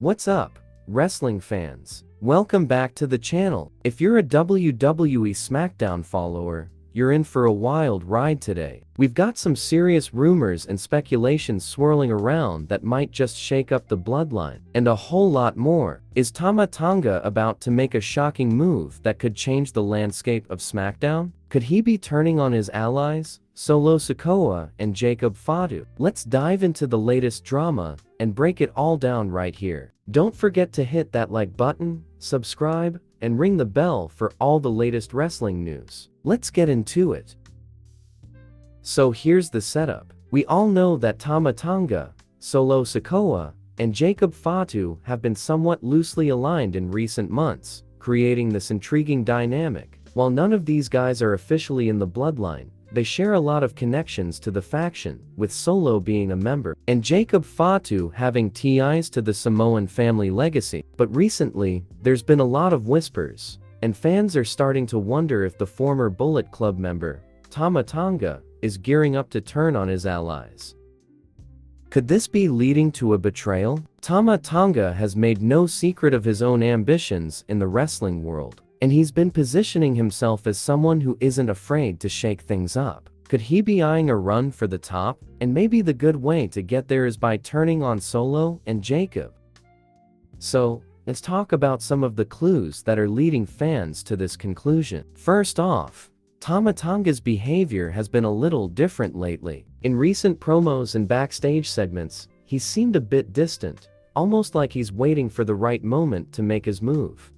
What's up, wrestling fans? Welcome back to the channel. If you're a WWE SmackDown follower, you're in for a wild ride today. We've got some serious rumors and speculations swirling around that might just shake up the bloodline, and a whole lot more. Is Tama Tonga about to make a shocking move that could change the landscape of SmackDown? Could he be turning on his allies, Solo Sikoa and Jacob Fatu? Let's dive into the latest drama and break it all down right here. Don't forget to hit that like button, subscribe, and ring the bell for all the latest wrestling news. Let's get into it. So here's the setup. We all know that Tama Tonga, Solo Sikoa, and Jacob Fatu have been somewhat loosely aligned in recent months, creating this intriguing dynamic. While none of these guys are officially in the bloodline, they share a lot of connections to the faction, with Solo being a member, and Jacob Fatu having ties to the Samoan family legacy. But recently, there's been a lot of whispers, and fans are starting to wonder if the former Bullet Club member, Tama Tonga, is gearing up to turn on his allies. Could this be leading to a betrayal? Tama Tonga has made no secret of his own ambitions in the wrestling world, and he's been positioning himself as someone who isn't afraid to shake things up. Could he be eyeing a run for the top? And maybe the good way to get there is by turning on Solo and Jacob. So, let's talk about some of the clues that are leading fans to this conclusion. First off, Tama Tonga's behavior has been a little different lately. In recent promos and backstage segments, he seemed a bit distant, almost like he's waiting for the right moment to make his move.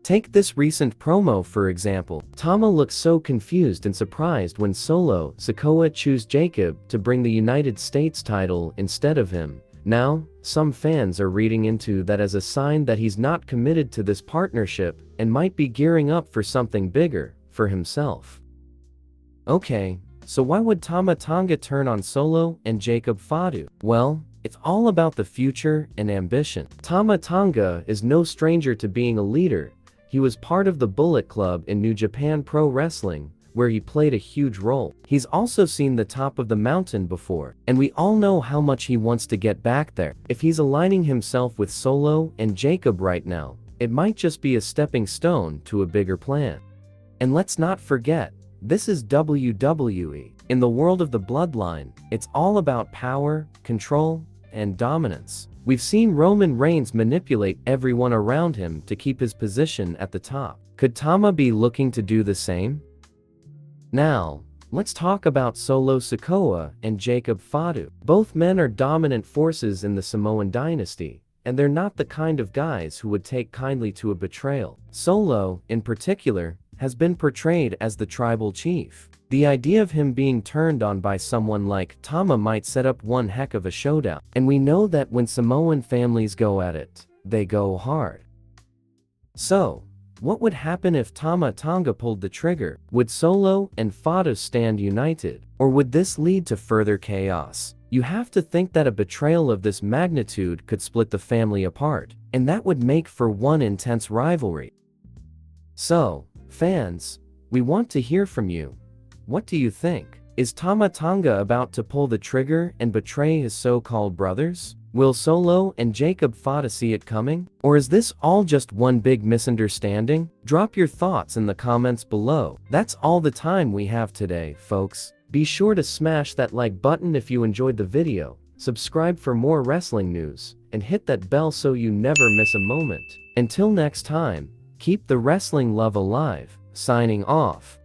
Take this recent promo for example. Tama looks so confused and surprised when Solo Sikoa choose Jacob to bring the United States title instead of him. Now, some fans are reading into that as a sign that he's not committed to this partnership and might be gearing up for something bigger for himself. Okay, so why would Tama Tonga turn on Solo and Jacob Fatu? Well, it's all about the future and ambition. Tama Tonga is no stranger to being a leader. He was part of the Bullet Club in New Japan Pro Wrestling, where he played a huge role. He's also seen the top of the mountain before, and we all know how much he wants to get back there. If he's aligning himself with Solo and Jacob right now, it might just be a stepping stone to a bigger plan. And let's not forget, this is WWE. In the world of the bloodline, it's all about power, control, and dominance. We've seen Roman Reigns manipulate everyone around him to keep his position at the top. Could Tama be looking to do the same? Now, let's talk about Solo Sikoa and Jacob Fatu. Both men are dominant forces in the Samoan dynasty, and they're not the kind of guys who would take kindly to a betrayal. Solo, in particular, has been portrayed as the tribal chief. The idea of him being turned on by someone like Tama might set up one heck of a showdown. And we know that when Samoan families go at it, they go hard. So, what would happen if Tama Tonga pulled the trigger? Would Solo and Fatu stand united? Or would this lead to further chaos? You have to think that a betrayal of this magnitude could split the family apart, and that would make for one intense rivalry. So, fans, we want to hear from you. What do you think? Is Tama Tonga about to pull the trigger and betray his so-called brothers? Will Solo and Jacob Fatu see it coming? Or is this all just one big misunderstanding? Drop your thoughts in the comments below. That's all the time we have today, folks. Be sure to smash that like button if you enjoyed the video, subscribe for more wrestling news, and hit that bell so you never miss a moment. Until next time, keep the wrestling love alive. Signing off.